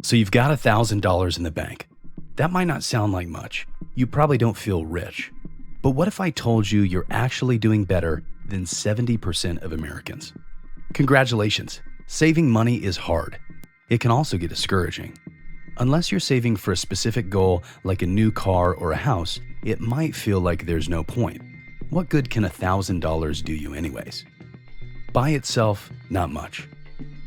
So you've got $1,000 in the bank. That might not sound like much. You probably don't feel rich. But what if I told you you're actually doing better than 70% of Americans? Congratulations. Saving money is hard. It can also get discouraging. Unless you're saving for a specific goal like a new car or a house, it might feel like there's no point. What good can $1,000 do you anyways? By itself, not much.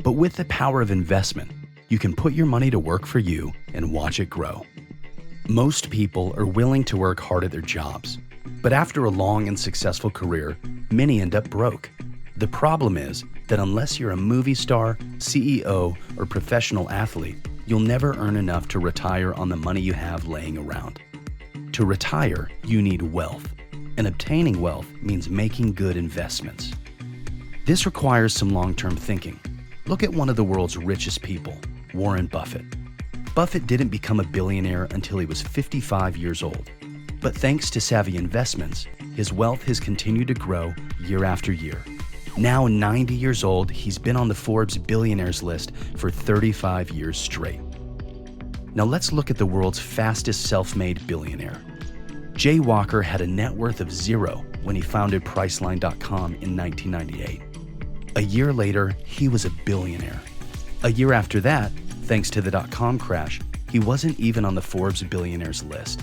But with the power of investment, you can put your money to work for you and watch it grow. Most people are willing to work hard at their jobs, but after a long and successful career, many end up broke. The problem is that unless you're a movie star, CEO, or professional athlete, you'll never earn enough to retire on the money you have laying around. To retire, you need wealth, and obtaining wealth means making good investments. This requires some long-term thinking. Look at one of the world's richest people, Warren Buffett. Buffett didn't become a billionaire until he was 55 years old. But thanks to savvy investments, his wealth has continued to grow year after year. Now 90 years old, he's been on the Forbes billionaires list for 35 years straight. Now let's look at the world's fastest self-made billionaire. Jay Walker had a net worth of 0 when he founded Priceline.com in 1998. A year later, he was a billionaire. A year after that, thanks to the dot-com crash, he wasn't even on the Forbes billionaires list.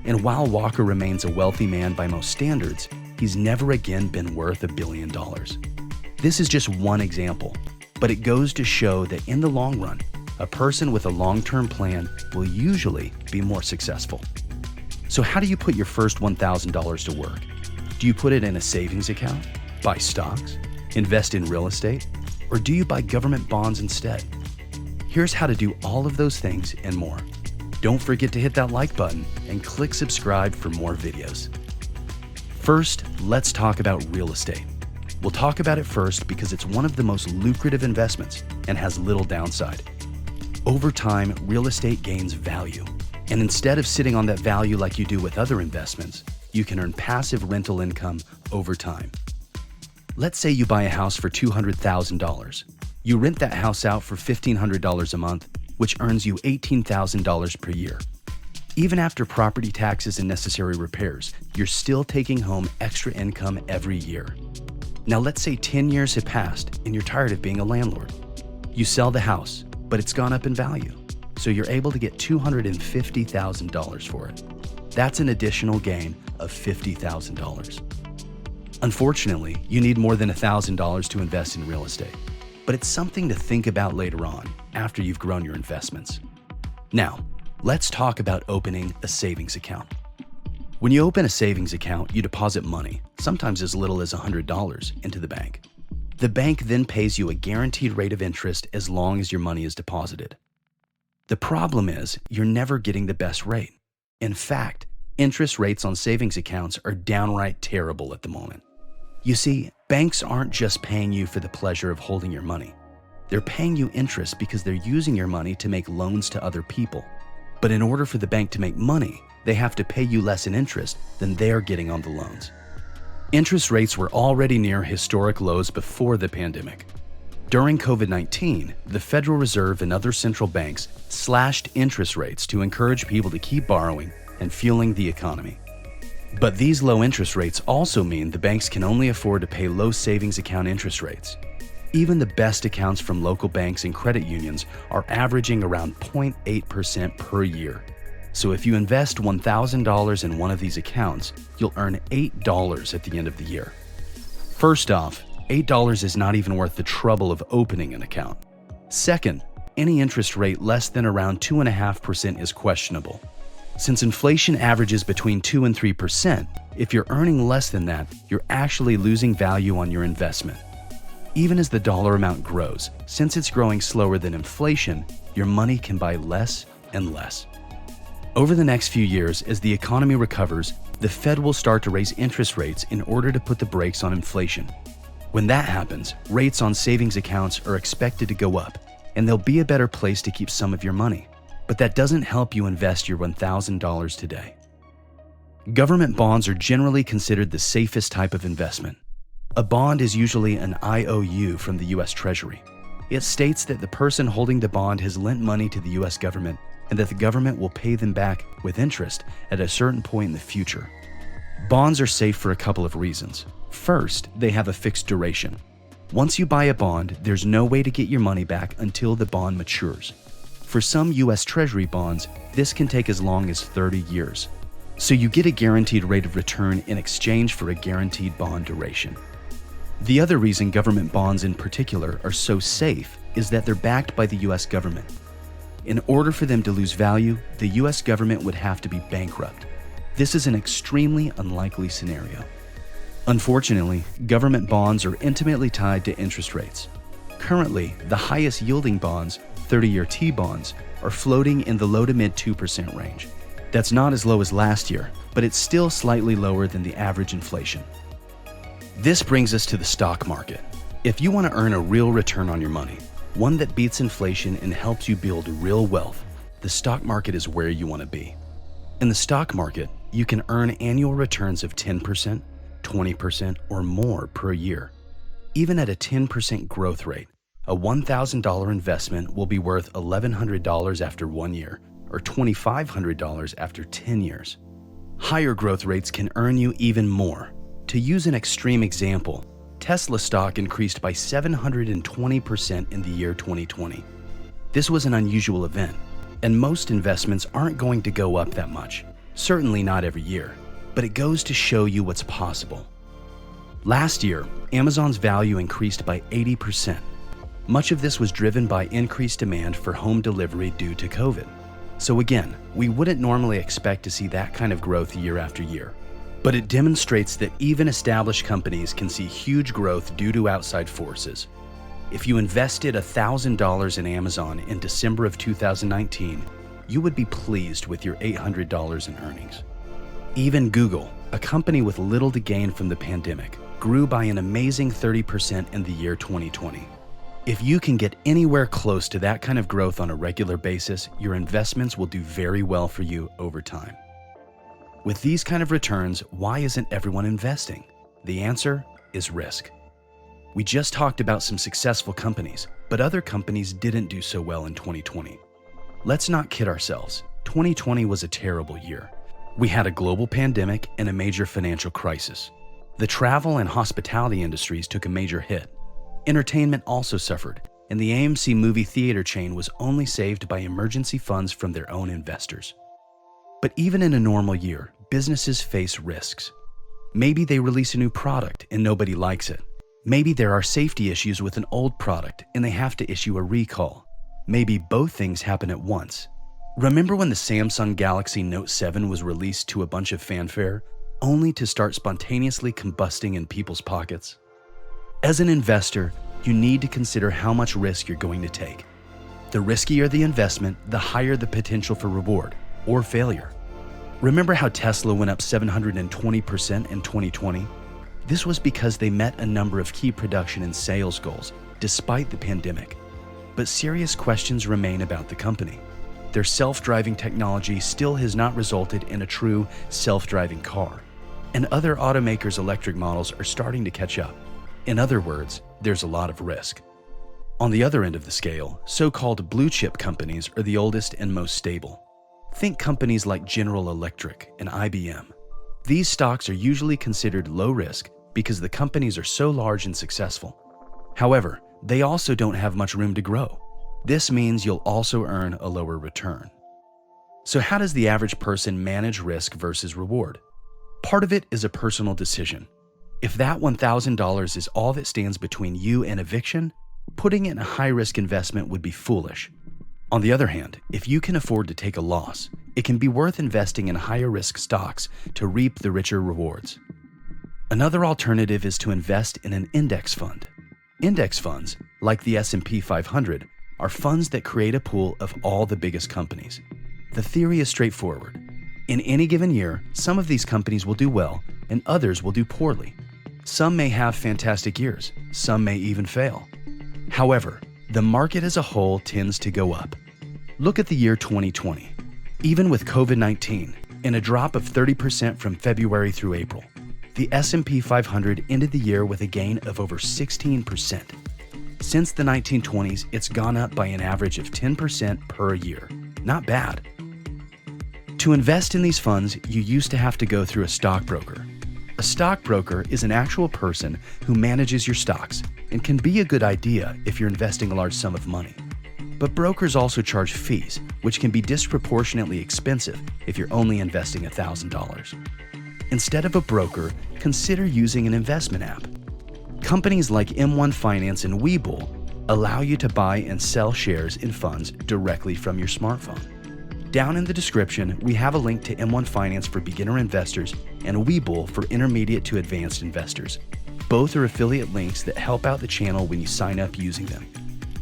And while Walker remains a wealthy man by most standards, he's never again been worth $1 billion. This is just one example, but it goes to show that in the long run, a person with a long-term plan will usually be more successful. So how do you put your first $1,000 to work? Do you put it in a savings account, buy stocks, invest in real estate, or do you buy government bonds instead? Here's how to do all of those things and more. Don't forget to hit that like button and click subscribe for more videos. First, let's talk about real estate. We'll talk about it first because it's one of the most lucrative investments and has little downside. Over time, real estate gains value. And instead of sitting on that value like you do with other investments, you can earn passive rental income over time. Let's say you buy a house for $200,000. You rent that house out for $1,500 a month, which earns you $18,000 per year. Even after property taxes and necessary repairs, you're still taking home extra income every year. Now let's say 10 years have passed and you're tired of being a landlord. You sell the house, but it's gone up in value, so you're able to get $250,000 for it. That's an additional gain of $50,000. Unfortunately, you need more than $1,000 to invest in real estate, but it's something to think about later on after you've grown your investments. Now, let's talk about opening a savings account. When you open a savings account, you deposit money, sometimes as little as $100, into the bank. The bank then pays you a guaranteed rate of interest as long as your money is deposited. The problem is you're never getting the best rate. In fact, interest rates on savings accounts are downright terrible at the moment. You see, banks aren't just paying you for the pleasure of holding your money. They're paying you interest because they're using your money to make loans to other people. But in order for the bank to make money, they have to pay you less in interest than they're getting on the loans. Interest rates were already near historic lows before the pandemic. During COVID-19, the Federal Reserve and other central banks slashed interest rates to encourage people to keep borrowing and fueling the economy. But these low interest rates also mean the banks can only afford to pay low savings account interest rates. Even the best accounts from local banks and credit unions are averaging around 0.8% per year. So if you invest $1,000 in one of these accounts, you'll earn $8 at the end of the year. First off, $8 is not even worth the trouble of opening an account. Second, any interest rate less than around 2.5% is questionable. Since inflation averages between 2 and 3%, if you're earning less than that, you're actually losing value on your investment. Even as the dollar amount grows, since it's growing slower than inflation, your money can buy less and less. Over the next few years, as the economy recovers, the Fed will start to raise interest rates in order to put the brakes on inflation. When that happens, rates on savings accounts are expected to go up, and they'll be a better place to keep some of your money. But that doesn't help you invest your $1,000 today. Government bonds are generally considered the safest type of investment. A bond is usually an IOU from the US Treasury. It states that the person holding the bond has lent money to the US government and that the government will pay them back with interest at a certain point in the future. Bonds are safe for a couple of reasons. First, they have a fixed duration. Once you buy a bond, there's no way to get your money back until the bond matures. For some US Treasury bonds, this can take as long as 30 years. So you get a guaranteed rate of return in exchange for a guaranteed bond duration. The other reason government bonds in particular are so safe is that they're backed by the US government. In order for them to lose value, the US government would have to be bankrupt. This is an extremely unlikely scenario. Unfortunately, government bonds are intimately tied to interest rates. Currently, the highest yielding bonds, 30-year T-bonds, are floating in the low to mid 2% range. That's not as low as last year, but it's still slightly lower than the average inflation. This brings us to the stock market. If you want to earn a real return on your money, one that beats inflation and helps you build real wealth, the stock market is where you want to be. In the stock market, you can earn annual returns of 10%, 20%, or more per year. Even at a 10% growth rate, a $1,000 investment will be worth $1,100 after 1 year, or $2,500 after 10 years. Higher growth rates can earn you even more. To use an extreme example, Tesla stock increased by 720% in the year 2020. This was an unusual event, and most investments aren't going to go up that much, certainly not every year, but it goes to show you what's possible. Last year, Amazon's value increased by 80%. Much of this was driven by increased demand for home delivery due to COVID. So again, we wouldn't normally expect to see that kind of growth year after year. But it demonstrates that even established companies can see huge growth due to outside forces. If you invested $1,000 in Amazon in December of 2019, you would be pleased with your $800 in earnings. Even Google, a company with little to gain from the pandemic, grew by an amazing 30% in the year 2020. If you can get anywhere close to that kind of growth on a regular basis, your investments will do very well for you over time. With these kind of returns, why isn't everyone investing? The answer is risk. We just talked about some successful companies, but other companies didn't do so well in 2020. Let's not kid ourselves. 2020 was a terrible year. We had a global pandemic and a major financial crisis. The travel and hospitality industries took a major hit. Entertainment also suffered, and the AMC movie theater chain was only saved by emergency funds from their own investors. But even in a normal year, businesses face risks. Maybe they release a new product and nobody likes it. Maybe there are safety issues with an old product and they have to issue a recall. Maybe both things happen at once. Remember when the Samsung Galaxy Note 7 was released to a bunch of fanfare, only to start spontaneously combusting in people's pockets? As an investor, you need to consider how much risk you're going to take. The riskier the investment, the higher the potential for reward or failure. Remember how Tesla went up 720% in 2020? This was because they met a number of key production and sales goals, despite the pandemic. But serious questions remain about the company. Their self-driving technology still has not resulted in a true self-driving car, and other automakers' electric models are starting to catch up. In other words, there's a lot of risk. On the other end of the scale, so-called blue-chip companies are the oldest and most stable. Think companies like General Electric and IBM. These stocks are usually considered low risk because the companies are so large and successful. However, they also don't have much room to grow. This means you'll also earn a lower return. So how does the average person manage risk versus reward? Part of it is a personal decision. If that $1,000 is all that stands between you and eviction, putting it in a high-risk investment would be foolish. On the other hand, if you can afford to take a loss, it can be worth investing in higher-risk stocks to reap the richer rewards. Another alternative is to invest in an index fund. Index funds, like the S&P 500, are funds that create a pool of all the biggest companies. The theory is straightforward. In any given year, some of these companies will do well and others will do poorly. Some may have fantastic years, some may even fail. However, the market as a whole tends to go up. Look at the year 2020. Even with COVID-19 and a drop of 30% from February through April, the S&P 500 ended the year with a gain of over 16%. Since the 1920s, it's gone up by an average of 10% per year. Not bad. To invest in these funds, you used to have to go through a stockbroker. A stockbroker is an actual person who manages your stocks and can be a good idea if you're investing a large sum of money. But brokers also charge fees, which can be disproportionately expensive if you're only investing $1,000. Instead of a broker, consider using an investment app. Companies like M1 Finance and Webull allow you to buy and sell shares in funds directly from your smartphone. Down in the description, we have a link to M1 Finance for beginner investors and Webull for intermediate to advanced investors. Both are affiliate links that help out the channel when you sign up using them.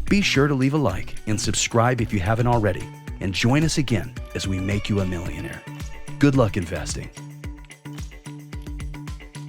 Be sure to leave a like and subscribe if you haven't already, and join us again as we make you a millionaire. Good luck investing.